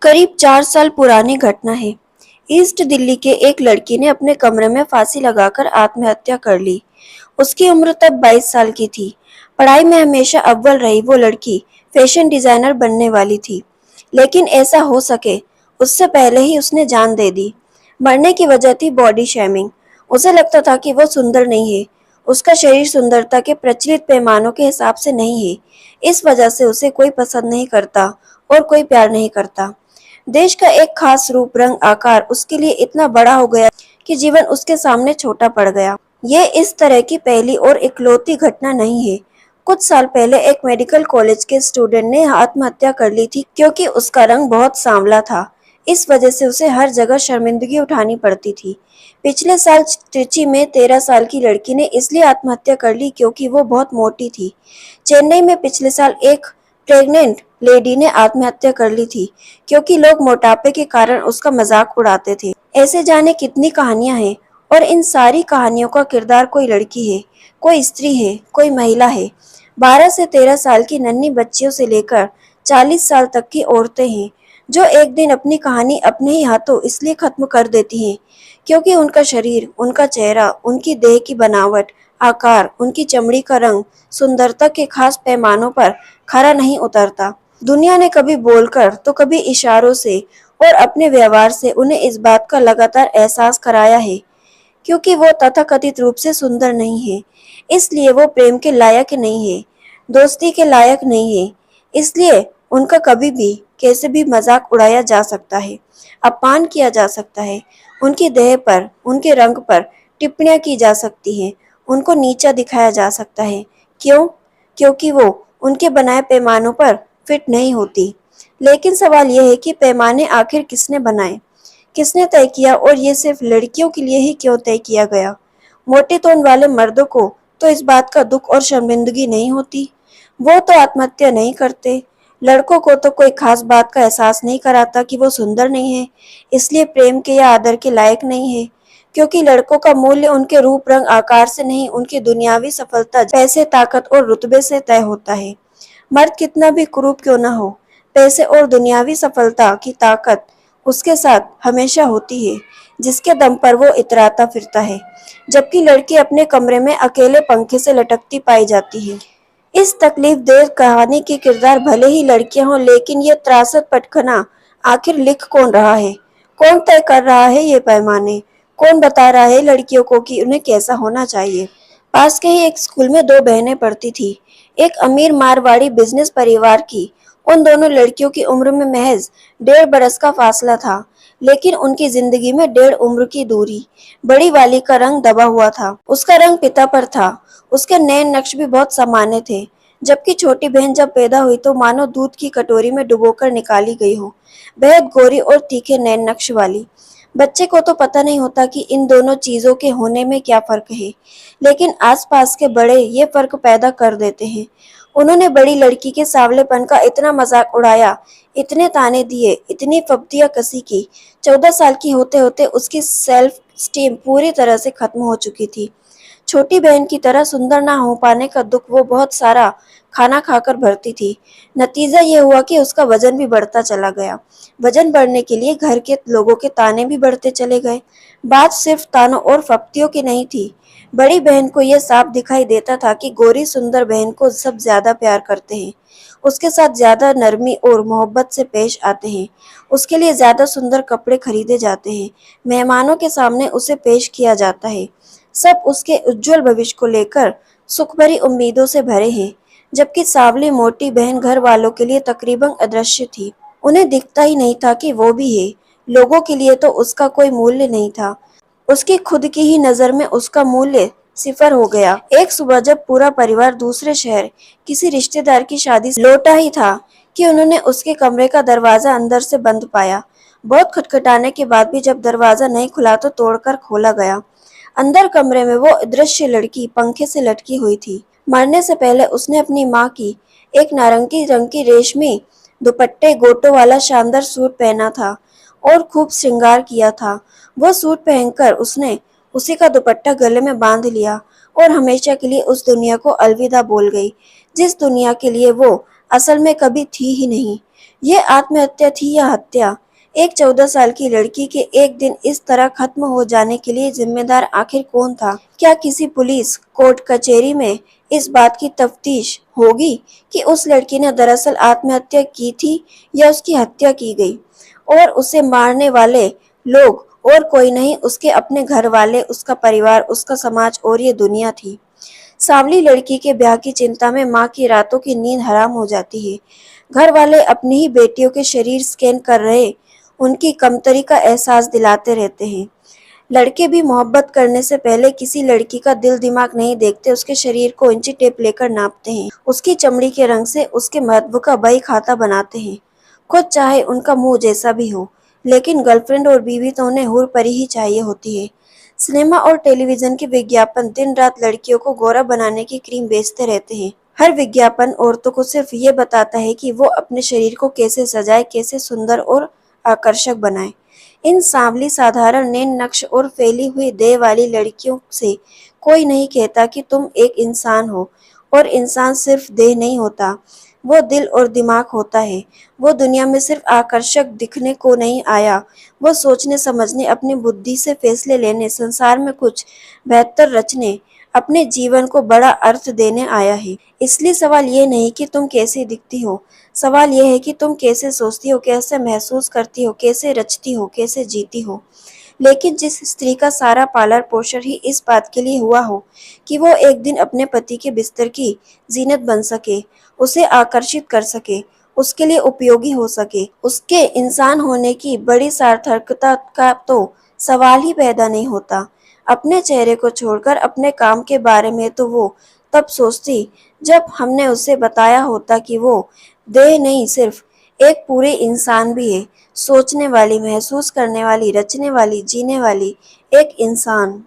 करीब 4 साल पुरानी घटना है। ईस्ट दिल्ली के एक लड़की ने अपने कमरे में फांसी लगाकर आत्महत्या कर ली। उसकी उम्र तब 22 साल की थी। पढ़ाई में हमेशा अव्वल रही वो लड़की फैशन डिजाइनर बनने वाली थी, लेकिन ऐसा हो सके उससे पहले ही उसने जान दे दी। मरने की वजह थी बॉडी शेमिंग। उसे लगता था कि वो सुंदर नहीं है। उसका शरीर सुंदरता के प्रचलित पैमानों के हिसाब से नहीं है। इस वजह से उसे कोई पसंद नहीं करता और कोई प्यार नहीं करता। देश का एक खास रूप, रंग, आकार उसके लिए इतना बड़ा हो गया कि जीवन उसके सामने छोटा पड़ गया। ये इस तरह की पहली और इकलौती घटना नहीं है। कुछ साल पहले एक मेडिकल कॉलेज के स्टूडेंट ने आत्महत्या कर ली थी क्योंकि उसका रंग बहुत सांवला था। इस वजह से उसे हर जगह शर्मिंदगी उठानी पड़ती थी। पिछले साल त्रिची में 13 साल की लड़की ने इसलिए आत्महत्या कर ली क्योंकि वो बहुत मोटी थी। चेन्नई में पिछले साल एक प्रेग्नेंट लेडी ने आत्महत्या कर ली थी क्योंकि लोग मोटापे के कारण उसका मजाक उड़ाते थे। ऐसे जाने कितनी कहानियां हैं, और इन सारी कहानियों का किरदार कोई लड़की है, कोई स्त्री है, कोई महिला है। 12 से 13 साल की नन्ही बच्चियों से लेकर 40 साल तक की औरतें हैं जो एक दिन अपनी कहानी अपने ही हाथों इसलिए खत्म कर देती हैं क्योंकि उनका शरीर, उनका चेहरा, उनकी देह की बनावट, आकार, उनकी चमड़ी का रंग सुंदरता के खास पैमानों पर खरा नहीं उतरता। दुनिया ने कभी बोलकर तो कभी इशारों से और अपने व्यवहार से उन्हें इस बात का लगातार एहसास कराया है क्योंकि वो तथाकथित रूप से सुंदर नहीं है, इसलिए वो प्रेम के लायक नहीं है, दोस्ती के लायक नहीं है, इसलिए उनका कभी भी कैसे भी मजाक उड़ाया जा सकता है, अपमान किया जा सकता है, उनकी देह पर, उनके रंग पर टिप्पणियां की जा सकती हैं, उनको नीचा दिखाया जा सकता है। क्यों? क्योंकि वो उनके बनाए पैमानों पर फिट नहीं होती। लेकिन सवाल यह है कि पैमाने आखिर किसने बनाए, किसने तय किया, और ये सिर्फ लड़कियों के लिए ही क्यों तय किया गया? मोटे तौन वाले मर्दों को तो इस बात का दुख और शर्मिंदगी नहीं होती, वो तो आत्महत्या नहीं करते। लड़कों को तो कोई खास बात का एहसास नहीं कराता कि वो सुंदर नहीं है, इसलिए प्रेम के या आदर के लायक नहीं है, क्योंकि लड़कों का मूल्य उनके रूप, रंग, आकार से नहीं, उनकी दुनियावी सफलता, पैसे, ताकत और रुतबे से तय होता है। मर्द कितना भी कुरूप क्यों न हो, पैसे और दुनियावी सफलता की ताकत उसके साथ हमेशा होती है, जिसके दम पर वो इतराता फिरता है, जबकि लड़की अपने कमरे में अकेले पंखे से लटकती पाई जाती है। इस तकलीफ देह कहानी के किरदार भले ही लड़कियां हों, लेकिन ये त्रासद पटखना आखिर लिख कौन रहा है? कौन तय कर रहा है ये पैमाने? कौन बता रहा है लड़कियों को कि उन्हें कैसा होना चाहिए? पास के ही एक स्कूल में दो बहनें पढ़ती थी। एक अमीर मारवाड़ी बिजनेस परिवार की। उन दोनों लड़कियों की उम्र में महज 1.5 बरस का फासला था, लेकिन उनकी जिंदगी में 1.5 उम्र की दूरी। बड़ी वाली का रंग दबा हुआ था, उसका रंग पिता पर था, उसके नैन नक्श भी बहुत सामान्य थे, जबकि छोटी बहन जब पैदा हुई तो मानो दूध की कटोरी में डुबोकर निकाली गई हो, बेहद गोरी और तीखे नैन नक्श वाली। बच्चे को तो पता नहीं होता कि इन दोनों चीजों के होने में क्या फर्क है, लेकिन आसपास के बड़े ये फर्क पैदा कर देते हैं। उन्होंने बड़ी लड़की के सांवलेपन का इतना मजाक उड़ाया, इतने ताने दिए, इतनी फब्तियां कसी की। 14 साल की होते होते उसकी सेल्फ स्टीम पूरी तरह से खत्म हो चुकी थी। छोटी बहन की तरह सुंदर ना हो पाने का दुख वो बहुत सारा खाना खाकर भरती थी। नतीजा ये हुआ कि उसका वजन भी बढ़ता चला गया। वजन बढ़ने के लिए घर के लोगों के ताने भी बढ़ते चले गए। बात सिर्फ तानों और फप्तियों की नहीं थी। बड़ी बहन को यह साफ दिखाई देता था कि गोरी सुंदर बहन को सब ज्यादा प्यार करते हैं, उसके साथ ज्यादा नरमी और मोहब्बत से पेश आते हैं, उसके लिए ज्यादा सुंदर कपड़े खरीदे जाते हैं, मेहमानों के सामने उसे पेश किया जाता है। सब उसके उज्जवल भविष्य को लेकर सुख भरी उम्मीदों से भरे हैं, जबकि सांवली मोटी बहन घर वालों के लिए तकरीबन अदृश्य थी। उन्हें दिखता ही नहीं था कि वो भी है। लोगों के लिए तो उसका कोई मूल्य नहीं था। उसकी खुद की ही नजर में उसका मूल्य सिफर हो गया। एक सुबह जब पूरा परिवार दूसरे शहर किसी रिश्तेदार की शादी से लौटा ही था कि उन्होंने उसके कमरे का दरवाजा अंदर से बंद पाया। बहुत खटखटाने के बाद भी जब दरवाजा नहीं खुला तो तोड़कर खोला गया। अंदर कमरे में वो अदृश्य लड़की पंखे से लटकी हुई थी। मरने से पहले उसने अपनी माँ की एक नारंगी रंग की रेशमी दुपट्टे गोटों वाला शानदार सूट पहना था और खूब श्रृंगार किया था। वो सूट पहनकर उसने उसी का दुपट्टा गले में बांध लिया और हमेशा के लिए उस दुनिया को अलविदा बोल गई, जिस दुनिया के लिए वो असल में कभी थी ही नहीं। ये आत्महत्या थी या हत्या? एक 14 साल की लड़की के एक दिन इस तरह खत्म हो जाने के लिए जिम्मेदार आखिर कौन था? क्या किसी पुलिस, कोर्ट कचहरी में इस बात की तफ्तीश होगी कि उस लड़की ने दरअसल आत्महत्या की थी या उसकी हत्या की गई? और उसे मारने वाले लोग और कोई नहीं, उसके अपने घर वाले, उसका परिवार, उसका समाज और ये दुनिया थी। सांवली लड़की के ब्याह की चिंता में माँ की रातों की नींद हराम हो जाती है। घर वाले अपनी ही बेटियों के शरीर स्कैन कर रहे उनकी कमतरी का एहसास दिलाते रहते हैं। लड़के भी मोहब्बत करने से पहले किसी लड़की का दिल दिमाग नहीं देखते, उसके शरीर को इंची टेप लेकर नापते हैं, उसकी चमड़ी के रंग से उसके महत्व का बही खाता बनाते हैं, खुद चाहे उनका मुंह जैसा भी हो। लेकिन गर्लफ्रेंड और बीवी तो उन्हें हूर परी ही चाहिए होती है। सिनेमा और टेलीविजन के विज्ञापन दिन रात लड़कियों को गोरा बनाने की क्रीम बेचते रहते हैं। हर विज्ञापन औरतों को सिर्फ ये बताता है कि वो अपने शरीर को कैसे सजाए, कैसे सुंदर और आकर्षक बनाए। इन सांवली साधारण नैन नक्श और फैली हुई देह वाली लड़कियों से कोई नहीं कहता कि तुम एक इंसान हो। और इंसान सिर्फ देह नहीं होता, वो दिल और दिमाग होता है। वो दुनिया में सिर्फ आकर्षक दिखने को नहीं आया, वो सोचने समझने, अपनी बुद्धि से फैसले लेने, संसार में कुछ बेहतर रचने, अपने जीवन को बड़ा अर्थ देने आया है। इसलिए सवाल ये नहीं कि तुम कैसी दिखती हो, सवाल यह है कि तुम कैसे सोचती हो, कैसे महसूस करती हो, कैसे रचती हो, कैसे जीती हो। लेकिन जिस स्त्री का सारा पालन पोषण ही इस बात के लिए हुआ हो कि वो एक दिन अपने पति के बिस्तर की जीनत बन सके, उसे आकर्षित कर सके, उसके लिए उपयोगी हो सके, उसके इंसान होने की बड़ी सार्थकता का तो सवाल ही पैदा नहीं होता। अपने चेहरे को छोड़कर अपने काम के बारे में तो वो तब सोचती जब हमने उसे बताया होता कि वो देह नहीं, सिर्फ एक पूरे इंसान भी है, सोचने वाली, महसूस करने वाली, रचने वाली, जीने वाली एक इंसान।